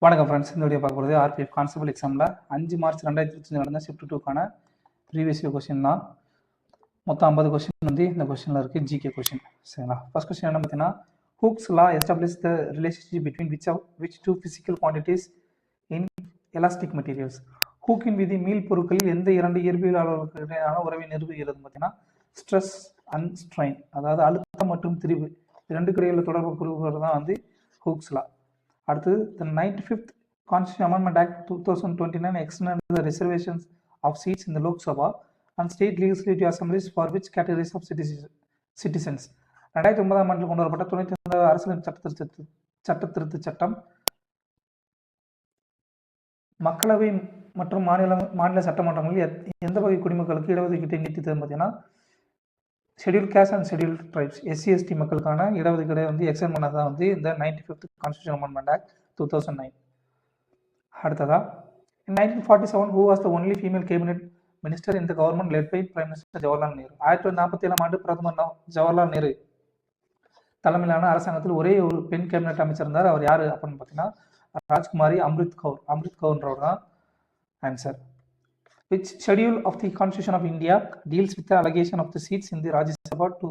வணக்கம் ஃப்ரெண்ட்ஸ். இந்த வீடியோ பார்க்க போகிறது ஆர்பிஎஃப் கான்ஸ்டபிள் எக்ஸாமில் 5 மார்ச் 2025 நடந்த ஷிஃப்ட் 2க்கான ப்ரீவியஸ் கொஸ்டின் தான். மொத்தம் 50 கொஸ்டின் வந்து இந்த கொஸ்டினில் இருக்குது. ஜிகே கொஸ்டின் சரிங்களா. ஃபர்ஸ்ட் கொஸ்டின் என்ன பார்த்தீங்கன்னா, Hooke's law establish the relationship between which two physical quantities in elastic materials. ஹூக்கின் விதி மீள் பொருட்களில் எந்த இரண்டு இயற்பியலாளர்களுக்கு இடையிலான உறவை நிறுவுகிறது பார்த்தீங்கன்னா, ஸ்ட்ரெஸ் அண்ட் ஸ்ட்ரெயின், அதாவது அழுத்தம் மற்றும் திரிவு இரண்டு இடையில தொடர்பு கூறுவது தான் வந்து ஹூக்ஸ் லா. அடுத்தது, the 95th Constitutional Amendment Act 2029 extended the reservations of seats in the Lok Sabha and state legislative assemblies for which categories of citizens. 2009 ஆண்டில் கொண்டு வரப்பட்ட 95வது அரசியல் சட்டத்திருத்த சட்டம் மக்களவை மற்றும் மாநில சட்டமன்றங்களில் எந்த வகை குடிமக்களுக்கு இடஒதுக்கீட்டை நீட்டித்தது பார்த்தீங்கன்னா, scheduled caste and scheduled tribes SC ST மக்களுக்கான இடஒதுக்கீடை வந்து எக்ஸ்டெண்ட் பண்ணதான் வந்து இந்த 95th Constitutional Amendment Act 2009. அடுத்ததா, in 1947 who was the only female cabinet minister in the government led by Prime Minister Jawaharlal Nehru. 1947 ஆண்டு பிரதமர் ஜவஹர்லால் நேரு தலைமையிலான அரசாங்கத்தில் ஒரே ஒரு பெண் கேபினெட் அமைச்சர் இருந்தார். அவர் யாரு அப்படின்னு பார்த்தீங்கன்னா, ராஜ்குமாரி அம்ரித் கவுர்ன்றவர் தான் answer. Which schedule of the Constitution of India deals with the allocation of the seats in the Rajya Sabha to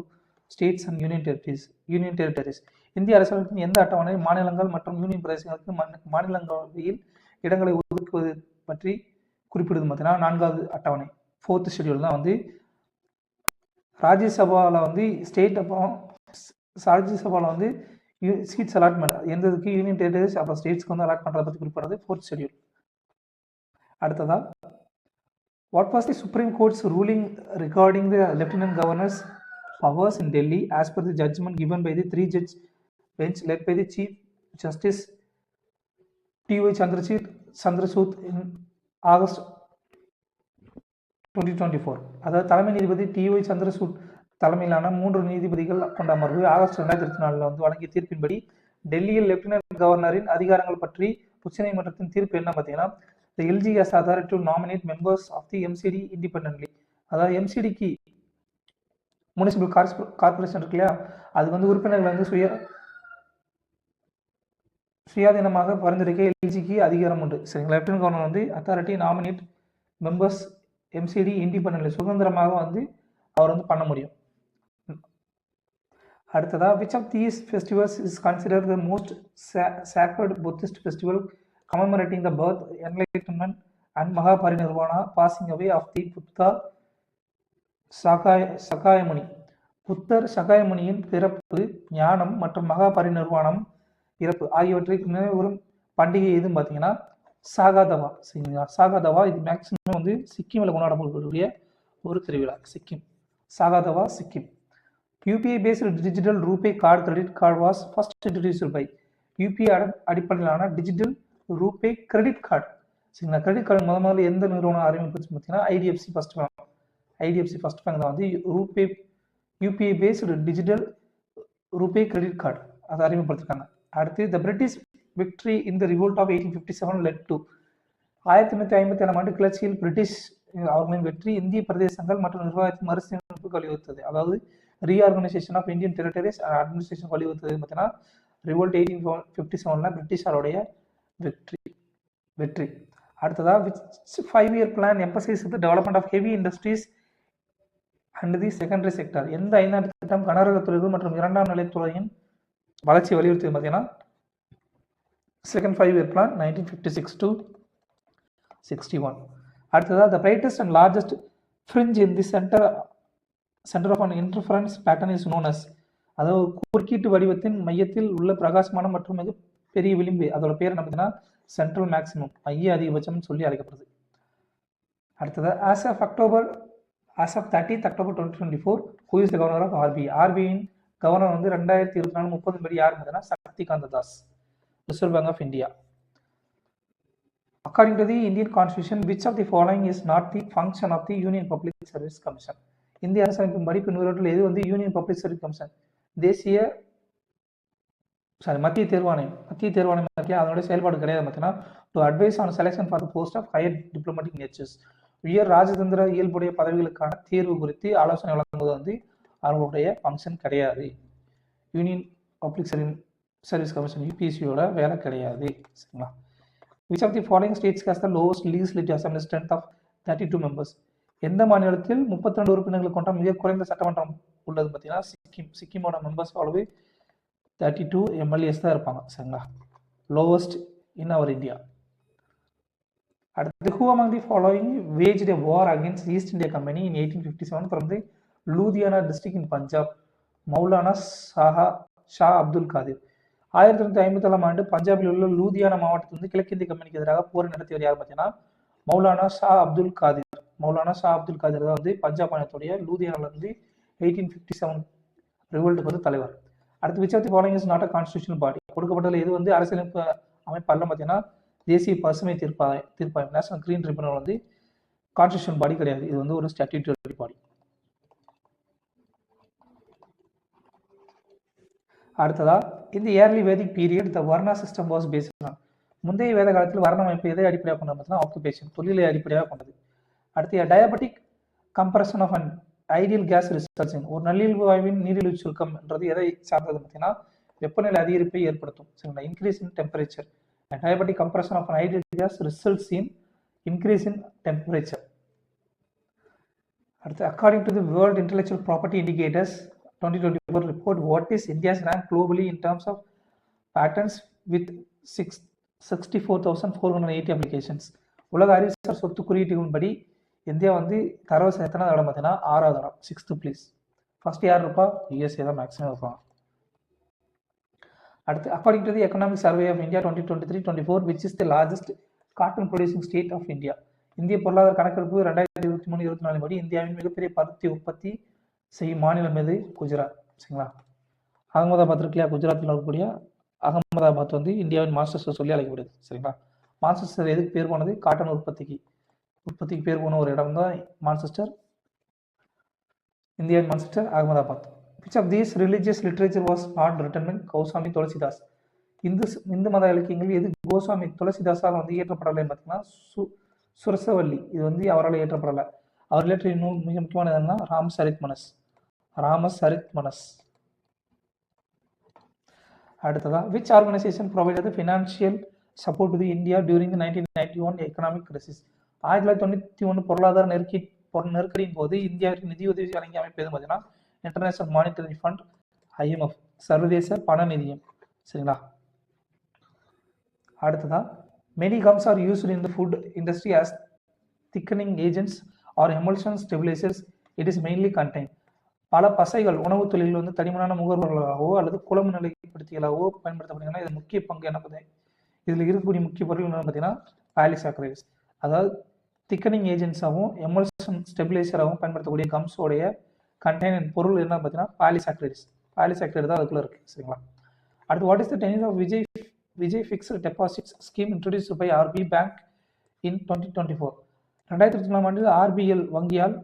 states and union territories? இந்திய அரசியலமைப்பின் எந்த அட்டவணை மாநிலங்கள் மற்றும் யூனியன் பிரதேசங்களுக்கு மாநிலங்களவையில் இடங்களை ஒதுக்குவது பற்றி குறிப்பிடுது பார்த்தீங்கன்னா, 4வது அட்டவணை 4th ஷெட்யூல் தான் வந்து ராஜ்யசபாவில் வந்து ராஜ்யசபாவில் வந்து சீட்ஸ் அலாட்மெண்ட் எந்ததுக்கு யூனியன் டெரிட்டரிஸ் அப்புறம் ஸ்டேட்ஸ்க்கு வந்து அலாட் பண்ணுறதை பற்றி குறிப்பிடுறது 4th ஷெட்யூல். அடுத்ததா, what was the Supreme Court's ruling regarding the Lieutenant Governor's powers in Delhi as per the judgment given by the 3-judge bench led by the Chief Justice T.Y. Chandrachud in August 2024? அதாவது தலைமை நீதிபதி T.Y. Chandrachud தலைமையிலான 3 நீதிபதிகள் கொண்ட அமர்வு August 2024 வந்து வழங்கிய தீர்ப்பின்படி டெல்லியில் லெப்டினன்ட் கவர்னரின் அதிகாரங்கள் பற்றி உச்சநீதிமன்றத்தின் தீர்ப்பு என்ன பார்த்தீங்கன்னா, the LG has authority to nominate members of the MCD independently. அதாவது MCDக்கு முனிசிபல் கார்பரேஷன் இருக்கு இல்லையா, அது வந்து உறுப்பினர்கள் வந்து சுயாதீனமாக பரிந்துரைக்க எல்ஜிக்கு அதிகாரம் உண்டு சரிங்களா. லெப்டினன்ட் கவர்னர் வந்து authority nominate members MCD independently சுதந்திரமாக வந்து அவர் வந்து பண்ண முடியும். அடுத்ததா, which of these festivals is considered the most sacred Buddhist festival commemorating the birth, enlightenment and Mahaparinirvana passing away of the Buddha சகாயமுனி. புத்தர் சகாயமுனியின் பிறப்பு, ஞானம் மற்றும் மகாபரிநிர்வாணம் இறப்பு ஆகியவற்றை நினைவுறும் பண்டிகை எதுன்னு பார்த்தீங்கன்னா சாகாதவா சரிங்களா. சாகாதவா இது மேக்சிமம் வந்து சிக்கிமில் கொண்டாடப்படக்கூடிய ஒரு திருவிழா. Sikkim Saga Dawa Sikkim. UPI based digital RuPay card credit card was first introduced by. UPI அடிப்படையிலான டிஜிட்டல் ரூபே கிரெடிட் கார்டு சரிங்களா. கிரெடிட் கார்டு முதல்ல எந்த நிறுவனம் ஆரம்பிச்சு பார்த்தீங்கன்னா, IDFC ஃபர்ஸ்ட் பேங்க் தான் வந்து UPI based digital RuPay credit card அதை அறிமுகப்படுத்திருக்காங்க. அடுத்து, the British victory in the revolt of 1857 led to. 1857 ஆண்டு கிளர்ச்சியில் பிரிட்டிஷ் அவர்களின் வெற்றி இந்திய பிரதேசங்கள் மற்றும் நிர்வாகத்தின் மறுசீரமைப்புக்கு வழிவகுத்தது. அதாவது reorganisation of Indian territories administration வழிவகுத்தது பார்த்தீங்கன்னா ரிவோல்ட் 1857 பிரிட்டிஷாருடைய வெற்றி. அடுத்ததா, which 5-year plan emphasizes the development of heavy industries and the secondary sector? எந்த 5ஆண்டு திட்டம் கனரக தொழில்கள் மற்றும் 2ஆம் நிலை துறையின் வளர்ச்சி வலியுறுத்தி பார்த்தீங்கன்னா, second 5-year plan 1956 to 61. அடுத்ததா, the brightest and largest fringe in the center of an interference pattern is known as. அதாவது குறுக்கீட்டு வடிவத்தின் மையத்தில் உள்ள பிரகாசமான மற்றும் மிக பெரிய விளிம்பு, அதோட பேர் என்ன பார்த்தீங்கன்னா சென்ட்ரல் மேக்ஸிமம், மைய அதிகபட்சம் சொல்லி அழைக்கப்படுது. அடுத்தது, as of 30th October 2024 who is the governor of RBI? RBIயின் கவர்னர் வந்து 2024 30 படி யார் பார்த்தீங்கன்னா Shaktikanta Das, Reserve Bank of India. According to the Indian Constitution, which of the following is not the function of the Union Public Service Commission? இந்திய அரசமைப்பின் படி பின்வருவற்றில் எது வந்து union Public Service commission மத்திய தேர்வாணையம் அதனுடைய செயல்பாடு கிடையாது பார்த்தீங்கன்னா, to advise on selection for the post of higher diplomatic natures, உயர் ராஜதந்திர இயல்புடைய பதவிகளுக்கான தேர்வு குறித்து ஆலோசனை வழங்குவது வந்து அவங்களுடைய ஃபங்க்ஷன் கிடையாது. யூனியன் பப்ளிக் சர்வீஸ் கமிஷன் UPSCயோட வேலை கிடையாது சரிங்களா. Which of the following states has the lowest legislative assembly strength of 32 members? எந்த மாநிலத்தில் 32 உறுப்பினர்கள் கொண்ட மிக குறைந்த சட்டமன்றம் உள்ளது பார்த்தீங்கன்னா சிக்கிமோட மெம்பர்ஸ் அளவு 32 எம்எல்ஏஸ் தான் இருப்பாங்க. சரிங்களா? லோவஸ்ட் இன் அவர் இந்தியா. அடுத்து, who among the following waged a war against East India Company in 1857 from the Ludhiana district in Punjab? Maulana Shah Abdul Qadir. 1957 ஆண்டு பஞ்சாபில் உள்ள லூதியானா மாவட்டத்திலிருந்து கிழக்கிந்திய கம்பெனிக்கு எதிராக போர் நடத்தியவர் யார் பார்த்தீங்கன்னா மௌலானா ஷா அப்துல் காதிர். மௌலானா ஷா அப்துல் காதிர் தான் வந்து பஞ்சாப் மாநிலத்துடைய லூதியானாலிருந்து 1857 ரிவோல்ட்டுக்கு வந்து தலைவர். அடுத்து, which of the following is not a constitutional body? கொடுக்கப்பட்டதில் எது வந்து அரசியலமைப்பு அமைப்பு அல்ல பார்த்தீங்கன்னா தேசிய பசுமை தீர்ப்பாயம் நேஷனல் கிரீன் ட்ரிபியூனல் வந்து கான்ஸ்டிடியூஷன் பாடி கிடையாது. இது வந்து ஒரு ஸ்டாட்யூட்டரி பாடி. அடுத்ததா, இந்த early Vedic period the varna system was based on. முந்தைய வேத காலத்தில் வர்ண அமைப்பு எதை அடிப்படையாக கொண்டது பார்த்தீங்கன்னா ஆக்குபேஷன், தொழிலை அடிப்படையாக கொண்டது. அடுத்து, adiabatic compression of an ideal gas results in, ஒரு நல்லியல்பு வாயுவின் நீரிழிவு சுருக்கம் என்றது எதை சார்ந்தது பார்த்தீங்கன்னா வெப்பநிலை அதிகரிப்பை ஏற்படுத்தும். சரிங்களா? Increase in temperature. Diabatic compression of an ideal gas results in increase in temperature. According to the World Intellectual Property Indicators 2024 report, what is India's rank globally in terms of patents with 64,480 applications? உலக அறிவுசார் சொத்து குறியீட்டுகளின்படி India வந்து தரவரிசை எத்தனை இடம் பார்த்தீங்கன்னா 6வது இடம், 6th place. ஃபர்ஸ்ட் யார் இருப்பா? யூஎஸ்ஏ தான் மேக்ஸிமம் இருப்பாங்க. அடுத்து, according to the economic survey of India 2023-24 which is the largest cotton producing state of India? இந்திய பொருளாதார கணக்கெடுப்பு 2023-24 படி இந்தியாவின் மிகப்பெரிய பருத்தி உற்பத்தி செய்யும் மாநிலம் எது? குஜராத். சரிங்களா? அகமதாபாத் இருக்கு இல்லையா, குஜராத்தில் இருக்கக்கூடிய அகமதாபாத் வந்து இந்தியாவின் மான்செஸ்டர் சொல்லி அழைக்கப்படுது. சரிங்களா? மான்செஸ்டர் எதுக்கு பேர் போனது? காட்டன் உற்பத்திக்கு பேர் போன ஒரு இடம் தான் மான்செஸ்டர். இந்தியாவின் Manchester Ahmedabad. Which of these religious literature was not written by Goswami Tulsidas? Hindu மத இலக்கியங்கள் எது கோசாமி துளசிதாஸால் வந்து இயற்றப்படலை பார்த்தீங்கன்னா சுரசவல்லி, இது வந்து அவரால் இயற்றப்படலை. அவர் இயற்றிய நூல் மிக முக்கியமானது என்னன்னா ராமசரித்மனஸ். அடுத்ததா, which organization provided the financial support to the India during the 1991 economic crisis? 1991 பொருளாதார நெருக்கடியின் போது இந்தியாவிற்கு நிதியுதவி வழங்கிய அமைப்பு எது பார்த்தீங்கன்னா இன்டர்நேஷனல் மானிட்டரி ஃபண்ட், IMF, சர்வதேச பண நிதியம். சரிங்களா? அடுத்ததா, many gums are used in the food industry as thickening agents or emulsion stabilisers. It is mainly contain. பல பசைகள் உணவு தொழிலில் வந்து தடிமனான முகர்வர்களாகவோ அல்லது குழம்பு நிலைப்படுத்திகளாகவோ பயன்படுத்தப்படுகின்றன. இது முக்கிய பங்கு என்ன பார்த்தீங்கன்னா இதில் இருக்கக்கூடிய முக்கிய பொருள் என்னன்னு பார்த்தீங்கன்னா பாலிசாக்கரைட்ஸ். அதாவது திக்கனிங் ஏஜென்ட்ஸாகவும் எமல்ஷன் ஸ்டெபிலைசராகவும் பயன்படுத்தக்கூடிய கம்ஸோடைய கண்டெய்னர் பொருள் என்ன பார்த்தீங்கன்னா பாலிசாக்கரைடு தான் அதுக்குள்ள இருக்கு. சரிங்களா? அடுத்து, what is the tenure of Vijay fixed deposits scheme introduced by RBI bank in 2024? 2024 ஆண்டில் RBL வங்கியால்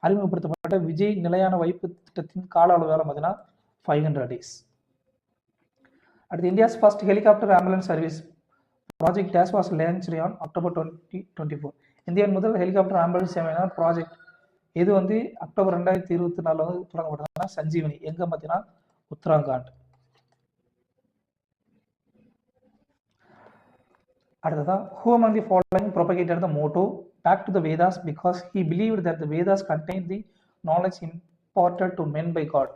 அறிமுகப்படுத்தப்பட்ட விஜய் நிலையான வைப்பு திட்டத்தின் கால அளவு வேலை பார்த்தீங்கன்னா 500 days. அடுத்து, India's first helicopter ambulance service project days was launched on October 2024. இந்தியாவின் முதல் ஹெலிகாப்டர் ஆம்புலன்ஸ் சேவையான ப்ராஜெக்ட் இது வந்து அக்டோபர் 2024 வந்து தொடங்கப்பட்டதுன்னா சஞ்சீவனி. எங்க பார்த்தீங்கன்னா உத்தராகண்ட். அடுத்ததான், who among the following propagated the motto back to the Vedas because he believed that the Vedas contained the knowledge imparted to men by God?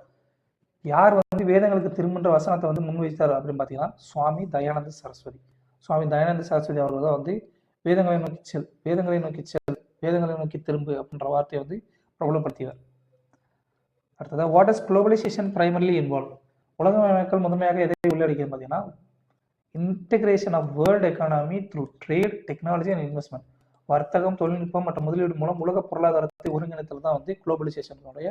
யார் வந்து வேதங்களுக்கு திரும்புன்ற வசனத்தை வந்து முன்வைத்தார் அப்படின்னு பார்த்தீங்கன்னா சுவாமி தயானந்த சரஸ்வதி. சுவாமி தயானந்த சரஸ்வதி அவர்கள் தான் வந்து வேதங்களை நோக்கி திரும்பு அப்படின்ற வார்த்தையை வந்து பிரபலப்படுத்தியவர். அடுத்ததா, what is globalisation primarily involve? உலகமயமாக்கல் முதன்மையாக எதை உள்ளடக்கியது பார்த்தீங்கன்னா integration of world economy through trade, technology and investment. வர்த்தகம், தொழில்நுட்பம் மற்றும் முதலீடு மூலம் உலக பொருளாதாரத்தை ஒருங்கிணைத்தல் தான் வந்து குளோபலைசேஷனுடைய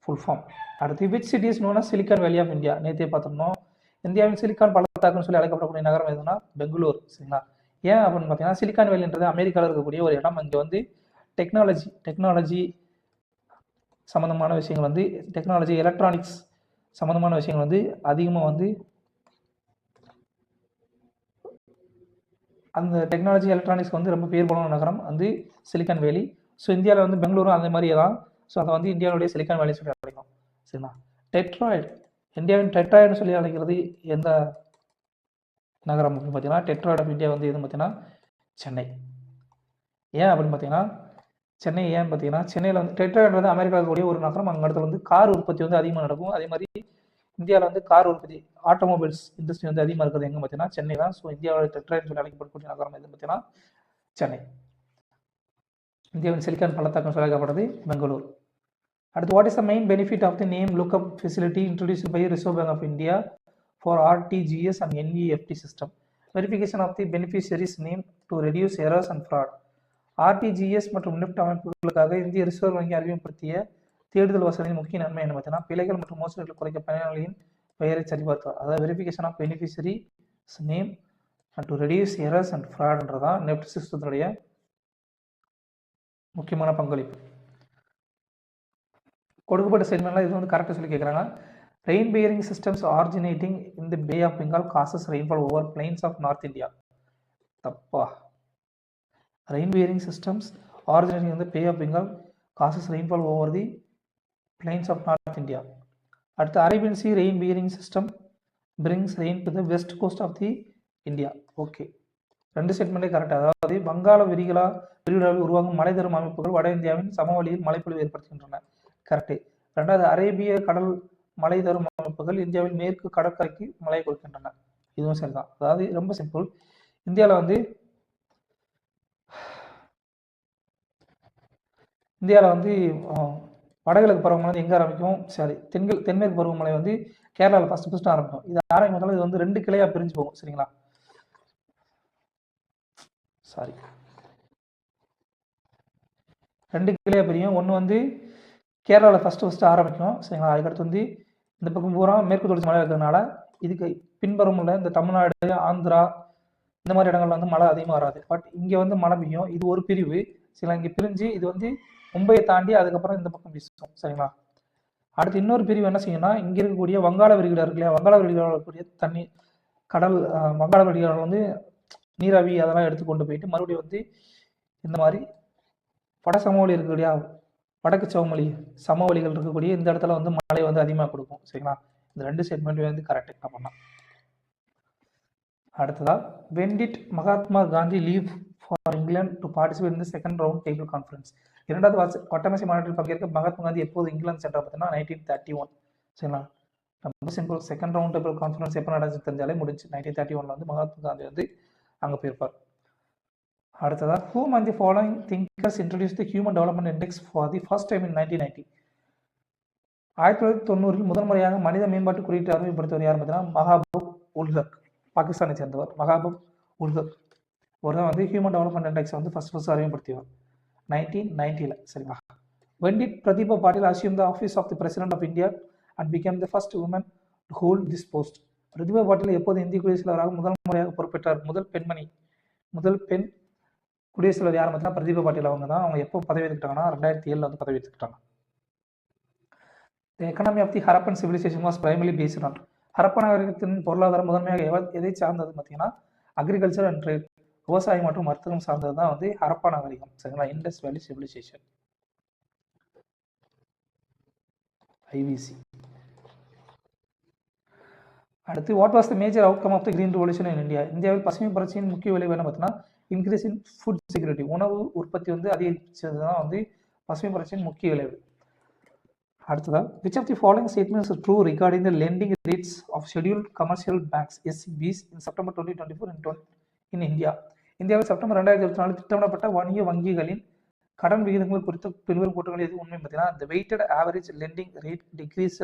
ஃபுல் ஃபார்ம். அடுத்து, which city is known as Silicon Valley of India? நேற்றே பார்த்துருந்தோம். இந்தியாவின் சிலிக்கான் பள்ளத்தாக்குன்னு சொல்லி அழைக்கப்படக்கூடிய நகரம் எதுனா பெங்களூர். சரிங்களா? ஏன் அப்படின்னு பார்த்தீங்கன்னா சிலிக்கான் வேலின்றது அமெரிக்காவில் இருக்கக்கூடிய ஒரு இடம். அங்கே வந்து டெக்னாலஜி சம்மந்தமான விஷயங்கள் வந்து டெக்னாலஜி எலக்ட்ரானிக்ஸ் சம்மந்தமான விஷயங்கள் வந்து அதிகமாக வந்து அந்த டெக்னாலஜி எலக்ட்ரானிக்ஸ் வந்து ரொம்ப பேர் போன நகரம் வந்து சிலிக்கான் வேலி. ஸோ இந்தியாவில் வந்து பெங்களூரும் அந்த மாதிரியே தான். ஸோ அதை வந்து இந்தியாவுடைய சிலிக்கான் வேலி சொல்லி அழைக்கும். சரிங்களா? டெட்ராய்டு, இந்தியாவின் டெட்ராய்டுன்னு சொல்லி அழைக்கிறது எந்த நகரம் அப்படின்னு பார்த்தீங்கன்னா டெட்ராய்ட் ஆஃப் இந்தியா வந்து எதுன்னு பார்த்தீங்கன்னா சென்னை. ஏன் அப்படின்னு பார்த்தீங்கன்னா சென்னை ஏன்னு பார்த்தீங்கன்னா சென்னையில் வந்து டெட்ராய்ட் வந்து அமெரிக்காவுக்கு கூடிய ஒரு நகரம். அங்கே இடத்துல வந்து கார் உற்பத்தி வந்து அதிகமாக நடக்கும். அதே மாதிரி இந்தியாவில் வந்து கார் உற்பத்தி ஆட்டோமொபைல்ஸ் இண்டஸ்ட்ரி வந்து அதிகமாக இருக்கிறது எங்கே பார்த்தீங்கன்னா சென்னை தான். ஸோ இந்தியாவோட டெட்ராய்ட் சொல்லி அழைக்கப்படக்கூடிய நகரம் எதுன்னு பார்த்தீங்கன்னா சென்னை. இந்தியாவின் சிலிக்கான் பள்ளத்தாக்கம் சொல்லப்படுறது பெங்களூர். அடுத்து what is the main benefit of the name lookup facility introduced by Reserve Bank of India for RTGS and NEFT system? Verification of the beneficiary's name to reduce errors and fraud. RTGS மற்றும் நிஃப்ட் அமைப்புகளுக்காக இந்திய reserve வங்கி அறிமுகப்படுத்திய தேடுதல் வசதியின் முக்கிய நன்மை என்ன பார்த்தீங்கன்னா பிழைகள் மற்றும் மோசடிகளை குறைக்க பயனாளிகளின் பெயரை சரிபார்த்தார். அதாவது verification of beneficiary name and to reduce errors and ஃப்ராட்ன்றதான் நெஃப்ட் சிஸ்டத்துடைய முக்கியமான பங்களிப்பு. கொடுக்கப்பட்ட ஸ்டேட்மெண்ட்ல இது வந்து கரெக்டாக சொல்லி கேட்குறாங்க. Rain bearing systems originating in the Bay of Bengal causes rainfall over plains of North India. தப்பா. Rain bearing systems originating in the Bay of Bengal causes rainfall over the plains of North India. அடுத்து Arabian Sea rain bearing system brings rain to the west coast of the India. Okay, ரெண்டு ஸ்டேட்மெண்ட்டே கரெக்டாக. அதாவது வங்காள விரிகுடாவில் உருவாகும் மலை தரும் அமைப்புகள் வட இந்தியாவின் சமவெளியில் மழைப்பொழிவு ஏற்படுத்துகின்றன. கரெக்டு. ரெண்டாவது அரேபிய கடல் மலை தரும் அமைப்புகள் இந்தியாவில் மேற்கு கடற்கரைக்கு மழை கொடுக்கின்றன. இதுவும் சரிதான். அதாவது ரொம்ப சிம்பிள். இந்தியாவில் வந்து வடகிழக்கு பருவமழை வந்து எங்கே ஆரம்பிக்கும்? சரி, தென்மேற்கு பருவமழை வந்து கேரளாவில் ஃபர்ஸ்ட் ஆரம்பிக்கும். இது ஆரம்பித்தாலும் இது வந்து 2 கிளையாக பிரிஞ்சு போகும். சரிங்களா? சாரி, 2 கிளையாக பிரியும். ஒன்று வந்து கேரளாவில் ஃபர்ஸ்ட் ஆரம்பிக்கும். சரிங்களா? அதுக்கடுத்து வந்து இந்த பக்கம் பூரா மேற்கு தொடர்ச்சி மலை இருக்கிறதுனால இதுக்கு பின்புறமுள்ள இந்த தமிழ்நாடு, ஆந்திரா இந்த மாதிரி இடங்கள்ல வந்து மழை அதிகமாக வராது. பட் இங்கே வந்து மழை பெய்யும். இது ஒரு பிரிவு. சரிங்களா? இங்கே பிரிஞ்சு இது வந்து மும்பையை தாண்டி அதுக்கப்புறம் இந்த பக்கம் வீசும். சரிங்களா? அடுத்து இன்னொரு பிரிவு என்ன செய்யும்னா, இங்கே இருக்கக்கூடிய வங்காள விரிகுடா இருக்கு இல்லையா, வங்காள விரிகுடாவில் இருக்கக்கூடிய தண்ணி கடல் வங்காள விரிகுடாவில் வந்து நீராவி அதெல்லாம் எடுத்து கொண்டு போயிட்டு மறுபடியும் வந்து இந்த மாதிரி வட சமவெளி இருக்கக்கூடிய வடக்கு சமவெளிகள் இருக்கக்கூடிய இந்த இடத்துல வந்து மழை வந்து அதிகமாக கொடுக்கும். சரிங்களா? இந்த 2 ஸ்டேட்மெண்ட் வந்து கரெக்ட் அப்படின்னா. அடுத்ததா, when did Mahatma Gandhi leave for England to participate in the second round table conference? இரண்டாவது வட்டமேசை மாநாட்டில் பங்கேற்க மகாத்மா காந்தி எப்போது இங்கிலாந்து சென்றார் பார்த்தீங்கன்னா 1931. சரிங்களா? ரொம்ப simple. Second round table conference எப்போ நடந்துச்சு தெரிஞ்சாலே முடிஞ்சு. 1931 வந்து மகாத்மா காந்தி வந்து அங்கே போயிருப்பார். அடுத்ததா, who among the following thinkers introduced the Human Development Index for the first time in 1990? 1990 முதல் முறையாக மனித மேம்பாட்டு குறியீட்டு அறிமுகப்படுத்தவர் யார் பார்த்தீங்கன்னா மஹபூப் உல் ஹக், பாகிஸ்தானை சேர்ந்தவர். மஹபூப் உல் ஹக் ஒரு தான் வந்து ஹியூமன் டெவலப்மெண்ட் இண்டெக்ஸ் வந்து ஃபர்ஸ்ட் அறிமுகப்படுத்தியவர் 1990. சரிங்களா? when did Pratibha Patil assume the office of the president of India and became the first woman to hold this post? Pratibha Patil எப்போது இந்திய குடியரசுத் தலைவராக முதல் முறையாக பொறுப்பேற்றார்? முதல் பெண் குடியரசுத் தலைவர் யார் பார்த்தீங்கன்னா பிரதீபா பாட்டீல் அவங்க தான். அவங்க எப்போ பதவி ஏற்றுக்கிட்டாங்கன்னா 2007 வந்து பதவி ஏற்றுக்கிட்டாங்க. The economy of the Harappan civilization was primarily based on. Harappa நாகரிகத்தின் பொருளாதாரம் முதன்மையாக எதை சார்ந்தது பார்த்தீங்கன்னா அக்ரிகல்ச்சர் அண்ட் ட்ரேட், விவசாயம் மற்றும் வர்த்தகம் சார்ந்தது தான் வந்து ஹரப்பா நாகரிகம். சரிங்களா? Indus Valley civilisation, IVC. அடுத்து, what was the major outcome of the green revolution in India? இந்தியாவில் பசுமை புரட்சியின் முக்கிய விளைவு என்ன பார்த்தீங்கன்னா இன்க்ரீஸ் இன் ஃபுட் செக்யூரிட்டி, உணவு உற்பத்தி வந்து அதிகரிச்சது தான் வந்து பசுமை புரட்சியின் முக்கிய விளைவு. அடுத்ததா, which of the following statements is true regarding the lending rates of scheduled commercial banks SCBs in September 2024 in India? இந்தியாவில் செப்டம்பர் 2024 திட்டமிடப்பட்ட வணிக வங்கிகளின் கடன் விகிதங்கள் குறித்த பின்வரும் கூட்டங்கள் எது உண்மை பார்த்தீங்கன்னா the weighted average lending rate decreased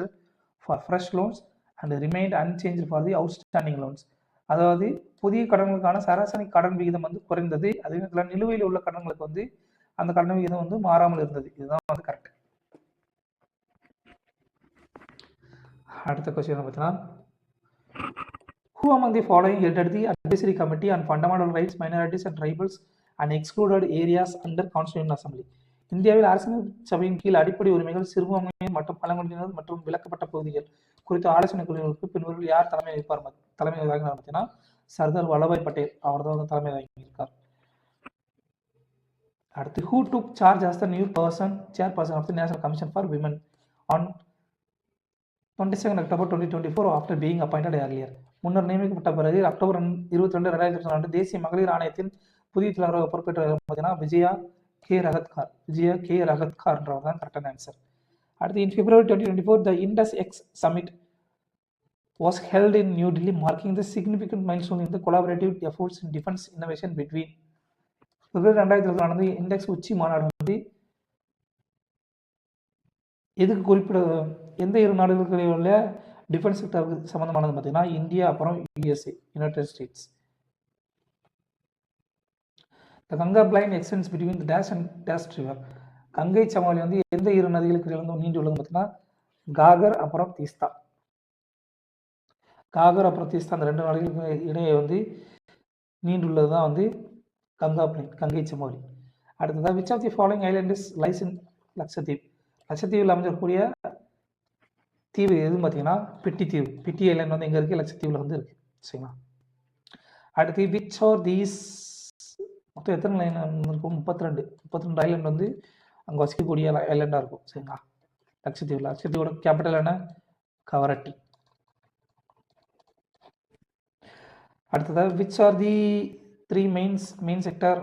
for fresh loans and remained unchanged for the outstanding loans. அதாவது புதிய கடன்களுக்கான சராசரி கடன் விகிதம் வந்து குறைந்தது, அதே நேரத்தில் நிலுவையில் உள்ள கடன்களுக்கு வந்து அந்த கடன் விகிதம் வந்து மாறாமல் இருந்தது. இதுதான் வந்து கரெக்ட். அடுத்த கொஸ்டின் பார்த்தீங்கன்னா who among the following headed the advisory committee on fundamental rights, minorities and tribals and excluded areas under constituent assembly? இந்தியாவில் அரசியல் சபையின் கீழ் அடிப்படை உரிமைகள், சிறுபான்மையினர் மற்றும் பழங்குடியினர் மற்றும் விலக்கப்பட்ட பகுதிகள் குறித்த ஆலோசனை குழுவிற்கு பின்வரும் யார் தலைமை வகிப்பார் பார்த்தீங்கன்னா சர்தார் வல்லபாய் பட்டேல் அவர் தான் வந்து தலைமை வகிப்பார். அடுத்து, who took charge as the new chairperson of the National Commission for Women on 22 October 2024 after being appointed earlier. முன்னர் நியமிக்கப்பட்ட பிறகு அக்டோபர் 22 2024 தேசிய மகளிர் ஆணையத்தின் புதிய தலைவராக பொறுப்பேற்ற பார்த்தீங்கன்னா விஜயா கே ரகத்கார்ன்றவர் தான் கரெக்டான ஆன்சர். அடுத்து in February 2024 the Indus X Summit was held in New Delhi, marking the significant milestone in the collaborative efforts in defense innovation between. பிப்ரவரி 2024 நடந்த இண்டெக்ஸ் உச்சி மாநாடு வந்து எதுக்கு குறிப்பிட எந்த இரு நாடுகளுக்கு உள்ள டிஃபென்ஸ் செக்டருக்கு சம்பந்தமானது பார்த்தீங்கன்னா இந்தியா அப்புறம் USA United States. The Ganga plain extends between the dash and dash river. Ganga சமவெளி வந்து எந்த இரு நதிகளுக்கு இடையில நீண்டுள்ளது பார்த்தீங்கன்னா காகர் அப்புறம் தீஸ்தா. காகர் அப்புறம் தீஸ்தா அந்த 2 நாடுகளுக்கு இடையே வந்து நீண்டுள்ளது தான் வந்து கங்கா பிளைன் கங்கை சமவெளி. அடுத்ததாக which of the following island is lies in Lakshadweep. லட்சத்தீவில் அமைஞ்சிருக்கக்கூடிய தீவு எதுன்னு பார்த்தீங்கன்னா பிட்டி தீவு. பிட்டி ஐலாண்ட் வந்து எங்கே இருக்குது? லட்சத்தீவில் வந்து இருக்குது. சரிங்களா. அடுத்து விச் ஆர் தீஸ் மொத்தம் எத்தனை லைன் இருக்கும்? 32 ஐலாண்ட் வந்து அங்கே வசிக்கக்கூடிய ஐலாண்டாக இருக்கும். சரிங்களா. லட்சத்தீவில் லட்சத்தீவோட கேபிட்டல் என்ன? கவரட்டி. அடுத்ததாக which are the three main sector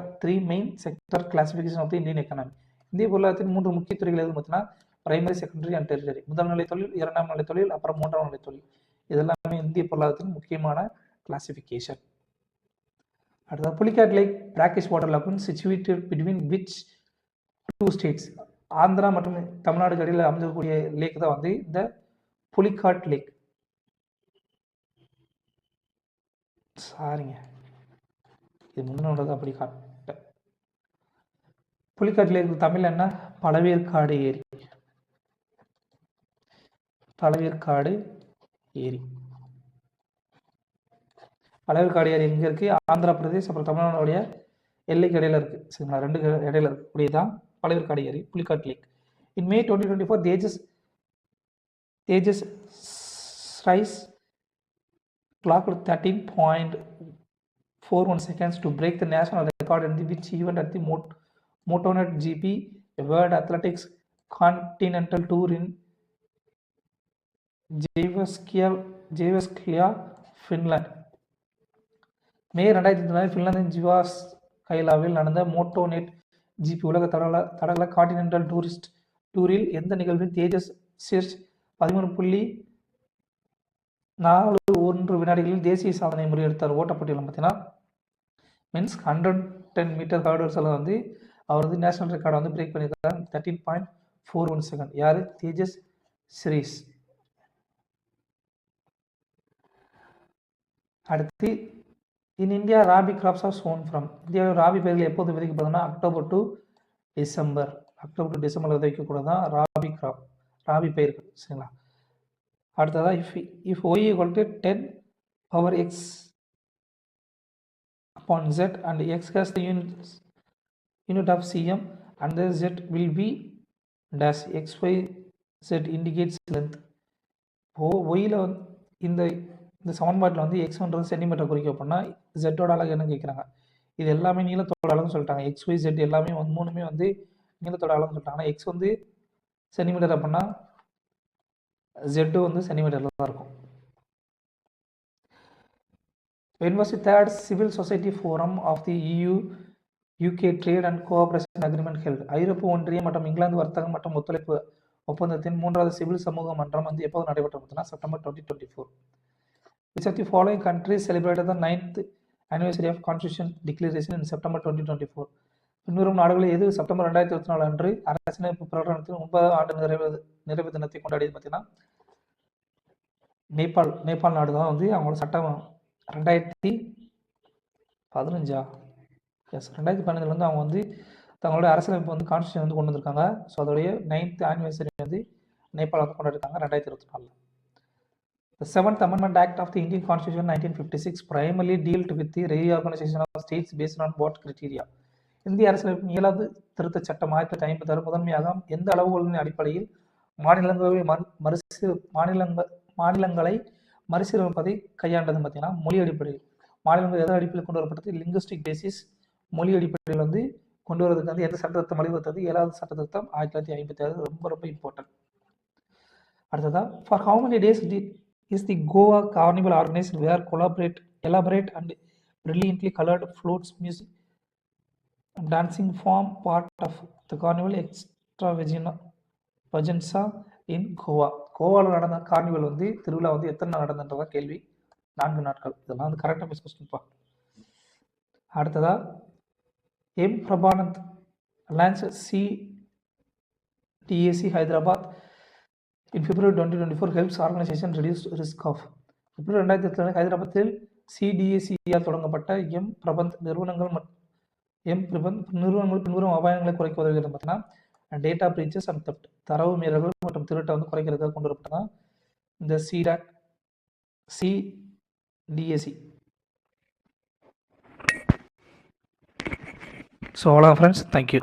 classification of the Indian economy. இந்திய பொருளாதாரத்தின் 3 முக்கிய துறைகள் எதுன்னு பார்த்தீங்கன்னா பிரைமரி, செகண்டரி அண்ட் டெரிட்டரி. முதல் நிலை தொழில், 2ஆம் நிலை தொழில், அப்புறம் 3ஆம் நிலை தொழில். இதெல்லாமே இந்திய பொருளாதாரத்தின் முக்கியமான கிளாசிஃபிகேஷன். அடுத்தது Pulicat lake brackish water lagoon situated between which 2 states. Andhra மற்றும் தமிழ்நாடு இடையில் அமைஞ்சிருக்கக்கூடிய லேக் தான் வந்து இந்த புலிகாட் லேக். சாரிங்க, இது முன்னோட அப்படி காட்ட. புலிகாட் லேக் தமிழ் என்ன? பழவேற்காடு ஏரி. பழவேற்காடு ஏரி. பழவேற்காடு ஏரி எங்கே இருக்குது? ஆந்திர பிரதேஷ் அப்புறம் தமிழ்நாடுடைய எல்லைக்கு இடையில இருக்குது. சரிங்களா. 2 இடையில இருக்கக்கூடியதான் பழவேற்காடு ஏரி, புலிகாட் லேக். இன் May 2024 Tejas rice clocked 13.41 seconds to break the national record in which event at the Motonet GP, a World Athletics Continental Tour in Jyväskylä, Finland. மே 2024 ஃபின்லாந்தின் ஜிவாஸ்கைலாவில் நடந்த மோட்டோநெட் ஜிபி உலக தடகள கான்டினென்டல் டூரில் எந்த நிகழ்வில் தேஜஸ் சிர்ச் 13.41 வினாடிகளில் தேசிய சாதனை முறியடித்தார்? ஓட்டப்பட்டியலும் பார்த்தீங்கன்னா மீன்ஸ் 110 மீட்டர் ஹர்டல்ஸில் வந்து அவர் வந்து நேஷனல் ரெக்கார்டை வந்து பிரேக் பண்ணியிருக்காரு. 13.41 செகண்ட். யார்? தேஜஸ் சிரீஸ். அடுத்து in India rabi crops are sown from. இந்தியாவில் ராபி பயிர்கள் எப்போது விதைக்கப்படுதுன்னா அக்டோபர் டு டிசம்பரில் விதைக்கக்கூடாது தான் ராபி கிராப், ராபி பயிர்கள். சரிங்களா. அடுத்ததாக if y equal to 10 power x upon z and x has the unit of cm and the z will be dash x y z indicates length. ஒய்யில் வந்து இந்த சமன்பாட்டில் வந்து எக்ஸ்ன்றது சென்டிமீட்டர் குறிக்க போனால் ஜெட்டோட அழகு என்ன கேட்குறாங்க? இது எல்லாமே நீளத்தோட அழகுன்னு சொல்லிட்டாங்க. எக்ஸ் ஒய் ஜெட் எல்லாமே வந்து 3மே வந்து நீளத்தோட அழகுன்னு சொல்லிட்டாங்க. ஆனால் எக்ஸ் வந்து சென்டிமீட்டர் அப்படின்னா ஜெட்டு வந்து சென்டிமீட்டரில் தான் இருக்கும். When was the 3rd Civil Society Forum of the EU-UK Trade and Cooperation Agreement held? ஐரோப்பிய ஒன்றியம் மற்றும் இங்கிலாந்து வர்த்தகம் மற்றும் ஒத்துழைப்பு ஒப்பந்தத்தின் 3வது சிவில் சமூக மன்றம் வந்து எப்போது நடைபெற்றது? September 2024. Which of the following countries celebrated the 9th anniversary of Constitution Declaration in September 2024? பின்வரும் நாடுகளில் எது செப்டம்பர் 2024 அன்று அரசியலமைப்பு பிரகடனத்தின் 9வது ஆண்டு நிறைவு தினத்தை கொண்டாடியது? பார்த்தீங்கன்னா நேபாள் நாடு தான் வந்து அவங்களோட சட்டம் 2015 வந்து அவங்க வந்து தங்களோட அரசியலமைப்பு வந்து கான்ஸ்டியூஷன் வந்து கொண்டு வந்திருக்காங்க. ஸோ அதோடைய 9th ஆனிவர்சரி வந்து நேபாள் வந்து கொண்டாடிருக்காங்க 2024. The 7th Amendment Act of the Indian Constitution 1956 primarily dealt with the reorganization of states based on what criteria? இந்திய அரசியலமைப்பு 7வது திருத்த சட்டம் 1956 முதன்மையாக எந்த அளவுகளின் அடிப்படையில் மாநிலங்களை மறுசீரமைப்பதை கையாண்டது? பார்த்தீங்கன்னா மொழி அடிப்படையில். மாநிலங்கள் எதன் அடிப்படையில் கொண்டு வரப்பட்டது? லிங்குஸ்டிக் பேசிஸ், மொழி அடிப்படையில் வந்து கொண்டு வரதுக்கு வந்து எந்த சட்டத்திருத்தம் வழிவகுத்தது? 7வது சட்டத்திருத்தம் 1956. ரொம்ப இம்பார்ட்டன்ட். அடுத்ததா for how many days is the Goa Carnival organized where elaborate and brilliantly colored floats, music and dancing form part of the carnival extravaganza in Goa. கோவாவில் நடந்த கார்னிவல் வந்து திருவிழா வந்து எத்தனை நாள் நடந்ததுன்றதா கேள்வி. 4 நாட்கள். இதெல்லாம் வந்து கரெக்டாக மிஸ் கொஸ்டின்ப்பா. அடுத்ததா M Prabanand launch CDAC Hyderabad in February 2024 helps organization reduce risk of. பிப்ரவரி 2024 ஹைதராபாத்தில் CDAC-யால் தொடங்கப்பட்ட எம் பிரபந்த் நிறுவனங்கள் பின்வரும் அபாயங்களை குறைக்க உதவுகிறது பார்த்தீங்கன்னா டேட்டா பிரீச்சஸ் அண்ட் தெஃப்ட், தரவு மீறல்கள் மற்றும் திருட்டை வந்து குறைக்கிறதுக்காக கொண்டு வரப்பட்டதான் இந்த CDAC. ஸோ அவ்வளோ ஃப்ரெண்ட்ஸ், தேங்க்யூ.